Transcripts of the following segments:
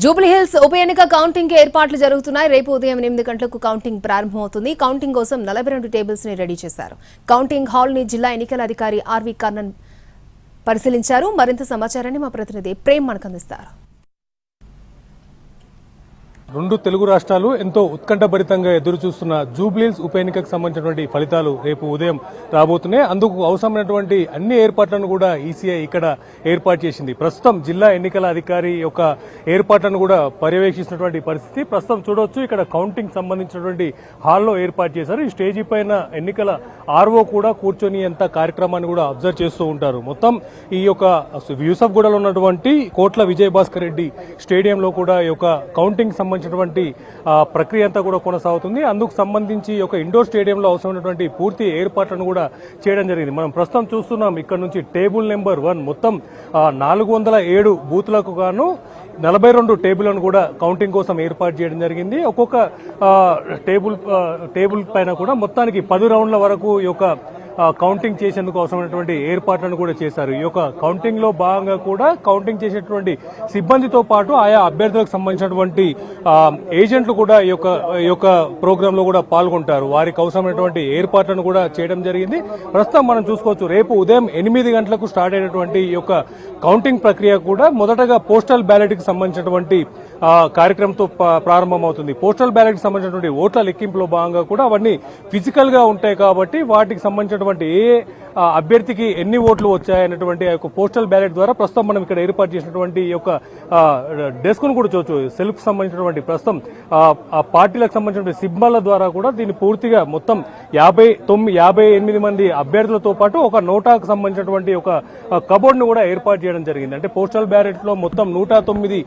జూబ్లీహిల్స్ ఉప ఎన్నిక కౌంటింగ్ ఏర్పాట్లు జరుగుతున్నాయి. రేపు ఉదయం 8 గంటలకు కౌంటింగ్ ప్రారంభమవుతుంది. కౌంటింగ్ కోసం 42 టేబుల్స్ ని రెడీ చేశారు. కౌంటింగ్ హాల్ ని జిల్లా ఎన్నికల అధికారి ఆర్వి కర్ణన్ పరిశీలించారు. మరింత సమాచారాన్ని మా ప్రతినిధి ప్రేమ్ మనకు అందిస్తారు. రెండు తెలుగు రాష్ట్రాలు ఎంతో ఉత్కంఠభరితంగా ఎదురు చూస్తున్న జూబ్లీహిల్స్ ఉప ఎన్నికకు సంబంధించినటువంటి ఫలితాలు రేపు ఉదయం రాబోతున్నాయి. అందుకు అవసరమైనటువంటి అన్ని ఏర్పాట్లను కూడా ఈసీఐ ఇక్కడ ఏర్పాటు చేసింది. ప్రస్తుతం జిల్లా ఎన్నికల అధికారి యొక్క ఏర్పాట్లను కూడా పర్యవేక్షిస్తున్నటువంటి పరిస్థితి ప్రస్తుతం చూడవచ్చు. ఇక్కడ కౌంటింగ్ సంబంధించినటువంటి హాల్లో ఏర్పాటు చేశారు. ఈ స్టేజీ పైన ఎన్నికల ఆర్ఓ కూడా కూర్చొని ఎంత కార్యక్రమాన్ని కూడా అబ్జర్వ్ చేస్తూ ఉంటారు. మొత్తం ఈ యొక్క యూసఫ్గూడలో ఉన్నటువంటి కోట్ల విజయభాస్కర్ రెడ్డి స్టేడియంలో కూడా ఈ యొక్క కౌంటింగ్ సంబంధించినటువంటి ప్రక్రియ అంతా కూడా కొనసాగుతుంది. అందుకు సంబంధించి ఒక ఇండోర్ స్టేడియంలో అవసరమైనటువంటి పూర్తి ఏర్పాట్లను కూడా చేయడం జరిగింది. మనం ప్రస్తుతం చూస్తున్నాం ఇక్కడ నుంచి టేబుల్ నెంబర్ 1 మొత్తం 407 బూత్లకు గాను 42 టేబుల్లను కూడా కౌంటింగ్ కోసం ఏర్పాటు చేయడం జరిగింది. ఒక్కొక్క టేబుల్ పైన కూడా మొత్తానికి 10 రౌండ్ల వరకు ఈ యొక్క కౌంటింగ్ చేసేందుకు అవసరమైనటువంటి ఏర్పాట్లను కూడా చేశారు. ఈ యొక్క కౌంటింగ్ లో భాగంగా కూడా కౌంటింగ్ చేసేటువంటి సిబ్బందితో పాటు ఆయా అభ్యర్థులకు సంబంధించినటువంటి ఏజెంట్లు కూడా ఈ యొక్క ప్రోగ్రామ్ లో కూడా పాల్గొంటారు. వారికి అవసరమైనటువంటి ఏర్పాట్లను కూడా చేయడం జరిగింది. ప్రస్తుతం మనం చూసుకోవచ్చు రేపు ఉదయం 8 గంటలకు స్టార్ట్ అయినటువంటి ఈ యొక్క కౌంటింగ్ ప్రక్రియ కూడా మొదటగా పోస్టల్ బ్యాలెట్ కి సంబంధించినటువంటి కార్యక్రమంతో ప్రారంభమవుతుంది. పోస్టల్ బ్యాలెట్ కి సంబంధించినటువంటి ఓట్ల లెక్కింపులో భాగంగా కూడా అవన్నీ ఫిజికల్ గా ఉంటాయి కాబట్టి వాటికి సంబంధించిన ఏ అభ్యర్థికి ఎన్ని ఓట్లు వచ్చాయనేటువంటి పోస్టల్ బ్యాలెట్ ద్వారా ప్రస్తుతం మనం ఇక్కడ ఏర్పాటు చేసినటువంటి ఈ యొక్క డెస్క్ ను కూడా చూడొచ్చు. సెల్ఫ్ సంబంధించినటువంటి ప్రస్తుతం ఆ పార్టీలకు సంబంధించిన సింబల్ ద్వారా కూడా దీన్ని పూర్తిగా మొత్తం 58 మంది అభ్యర్థులతో పాటు ఒక నోటాకు సంబంధించినటువంటి ఒక కబోర్డ్ ను కూడా ఏర్పాటు చేయడం జరిగింది. అంటే పోస్టల్ బ్యాలెట్ లో మొత్తం 109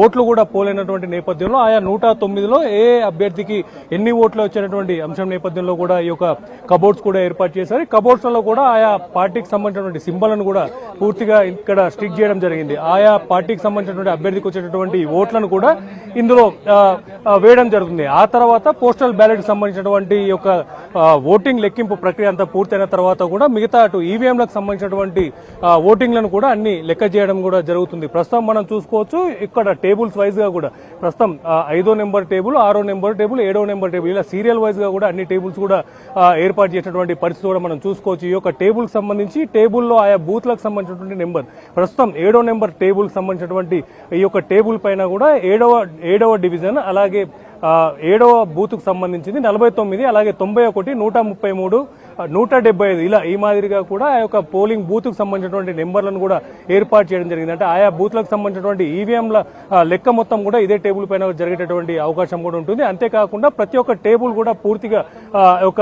ఓట్లు కూడా పోలైనటువంటి నేపథ్యంలో ఆయా 109లో ఏ అభ్యర్థికి ఎన్ని ఓట్లు వచ్చేటువంటి అంశం నేపథ్యంలో కూడా ఈ యొక్క కబోర్డ్స్ కూడా ఏర్పాటు చేశారు. కబోర్డ్స్ లో కూడా ఆయా పార్టీకి సంబంధించినటువంటి సింబల్ను కూడా పూర్తిగా ఇక్కడ స్టిక్ చేయడం జరిగింది. ఆయా పార్టీకి సంబంధించినటువంటి అభ్యర్థికి వచ్చేటటువంటి ఓట్లను కూడా ఇందులో వేయడం జరుగుతుంది. ఆ తర్వాత పోస్టల్ బ్యాలెట్ కి సంబంధించినటువంటి ఈ యొక్క ఓటింగ్ లెక్కింపు ప్రక్రియ అంతా పూర్తయిన తర్వాత కూడా మిగతా అటు ఈవీఎంలకు సంబంధించినటువంటి ఓటింగ్లను కూడా అన్ని లెక్క చేయడం కూడా జరుగుతుంది. ప్రస్తుతం మనం చూసుకోవచ్చు ఇక్కడ టేబుల్స్ వైజ్ గా కూడా ప్రస్తుతం 5వ నెంబర్ టేబుల్, 6వ నెంబర్ టేబుల్, 7వ నెంబర్ టేబుల్ ఇలా సీరియల్ వైజ్ గా కూడా అన్ని టేబుల్స్ కూడా ఏర్పాటు చేసినటువంటి పరిస్థితి కూడా మనం చూసుకోవచ్చు. ఈ యొక్క టేబుల్ సంబంధించి టేబుల్లో ఆయా బూత్లకు సంబంధించినటువంటి నెంబర్ ప్రస్తుతం 7వ నెంబర్ టేబుల్ సంబంధించినటువంటి ఈ యొక్క టేబుల్ పైన కూడా 7వ డివిజన్ అలాగే 7వ బూత్ కు సంబంధించింది 49 అలాగే 91 133 175 ఇలా ఈ మాదిరిగా కూడా ఆ యొక్క పోలింగ్ బూత్ కు సంబంధించినటువంటి నెంబర్లను కూడా ఏర్పాటు చేయడం జరిగింది. అంటే ఆయా బూత్లకు సంబంధించినటువంటి ఈవీఎంల లెక్క మొత్తం కూడా ఇదే టేబుల్ పైన జరిగేటటువంటి అవకాశం కూడా ఉంటుంది. అంతేకాకుండా ప్రతి ఒక్క టేబుల్ కూడా పూర్తిగా ఒక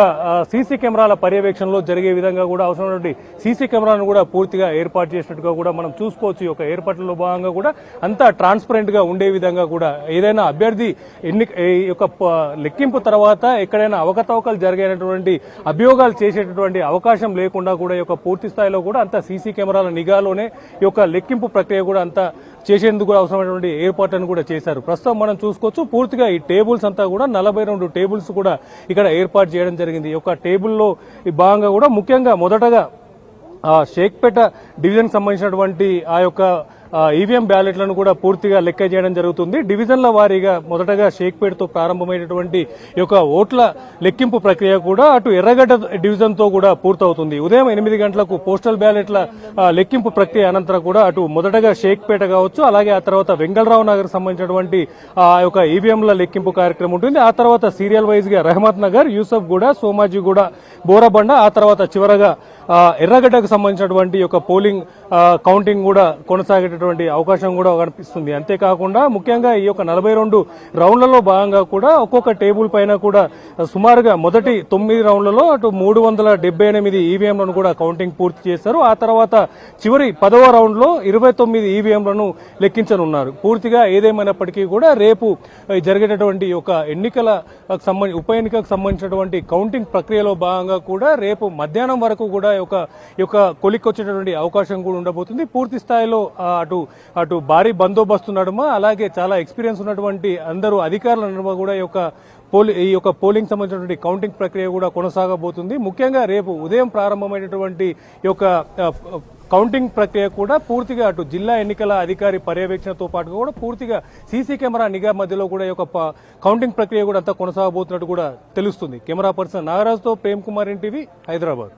సీసీ కెమెరాల పర్యవేక్షణలో జరిగే విధంగా కూడా అవసరమైనటువంటి సీసీ కెమెరాలను కూడా పూర్తిగా ఏర్పాటు చేసినట్టుగా కూడా మనం చూసుకోవచ్చు. ఈ యొక్క ఏర్పాట్లలో భాగంగా కూడా అంతా ట్రాన్స్పరెంట్ గా ఉండే విధంగా కూడా ఏదైనా అభ్యర్థి ఈ యొక్క లెక్కింపు తర్వాత ఎక్కడైనా అవకతవకలు జరిగేటువంటి అభియోగాలు చేసేటటువంటి అవకాశం లేకుండా కూడా ఈ యొక్క పూర్తి స్థాయిలో కూడా అంతా సీసీ కెమెరాల నిఘాలోనే ఈ యొక్క లెక్కింపు ప్రక్రియ కూడా అంతా చేసేందుకు అవసరమైనటువంటి ఏర్పాట్లను కూడా చేశారు. ప్రస్తుతం మనం చూసుకోవచ్చు పూర్తిగా ఈ టేబుల్స్ అంతా కూడా 42 టేబుల్స్ కూడా ఇక్కడ ఏర్పాటు చేయడం జరిగింది. ఈ యొక్క టేబుల్లో ఈ భాగంగా కూడా ముఖ్యంగా మొదటగా షేక్పేట డివిజన్ సంబంధించినటువంటి ఆ యొక్క ఈవీఎం బ్యాలెట్లను కూడా పూర్తిగా లెక్క చేయడం జరుగుతుంది. డివిజన్ల వారీగా మొదటగా షేక్పేటతో ప్రారంభమైనటువంటి ఈ యొక్క ఓట్ల లెక్కింపు ప్రక్రియ కూడా అటు ఎర్రగడ్డ డివిజన్ తో కూడా పూర్తవుతుంది. ఉదయం 8 గంటలకు పోస్టల్ బ్యాలెట్ల లెక్కింపు ప్రక్రియ అనంతరం కూడా అటు మొదటగా షేక్పేట కావచ్చు అలాగే ఆ తర్వాత వెంగళరావు నగర్ సంబంధించినటువంటి ఆ యొక్క ఈవీఎంల లెక్కింపు కార్యక్రమం ఉంటుంది. ఆ తర్వాత సీరియల్ వైజ్ గా రహమత్ నగర్, యూసఫ్గూడ, సోమాజిగూడ, బోరబండ ఆ తర్వాత చివరగా ఎర్రగడ్డకు సంబంధించినటువంటి యొక్క పోలింగ్ కౌంటింగ్ కూడా కొనసాగేటటువంటి అవకాశం కూడా కనిపిస్తుంది. అంతేకాకుండా ముఖ్యంగా ఈ యొక్క 42 రౌండ్లలో భాగంగా కూడా ఒక్కొక్క టేబుల్ పైన కూడా సుమారుగా మొదటి 9 రౌండ్లలో అటు 378 ఈవీఎంలను కూడా కౌంటింగ్ పూర్తి చేశారు. ఆ తర్వాత చివరి 10వ రౌండ్ లో 29 ఈవీఎంలను లెక్కించనున్నారు. పూర్తిగా ఏదేమైనప్పటికీ కూడా రేపు జరిగేటటువంటి యొక్క ఉప ఎన్నికకు సంబంధించినటువంటి కౌంటింగ్ ప్రక్రియలో భాగంగా కూడా రేపు మధ్యాహ్నం వరకు కూడా ఈ యొక్క కొలిక్కి వచ్చేటటువంటి అవకాశం కూడా ఉండబోతుంది. పూర్తి స్థాయిలో అటు భారీ బందోబస్తు నడుమ అలాగే చాలా ఎక్స్పీరియన్స్ ఉన్నటువంటి అందరూ అధికారుల నడుమ కూడా ఈ యొక్క పోలింగ్ సంబంధించినటువంటి కౌంటింగ్ ప్రక్రియ కూడా కొనసాగబోతుంది. ముఖ్యంగా రేపు ఉదయం ప్రారంభమైనటువంటి ఈ యొక్క కౌంటింగ్ ప్రక్రియ కూడా పూర్తిగా అటు జిల్లా ఎన్నికల అధికారి పర్యవేక్షణతో పాటుగా కూడా పూర్తిగా సీసీ కెమెరా నిఘా మధ్యలో కూడా ఈ యొక్క కౌంటింగ్ ప్రక్రియ కూడా అంతా కొనసాగబోతున్నట్టు కూడా తెలుస్తుంది. కెమెరా పర్సన్ నాగరాజుతో ప్రేమ్ కుమార్, ఎన్టీవీ, హైదరాబాద్.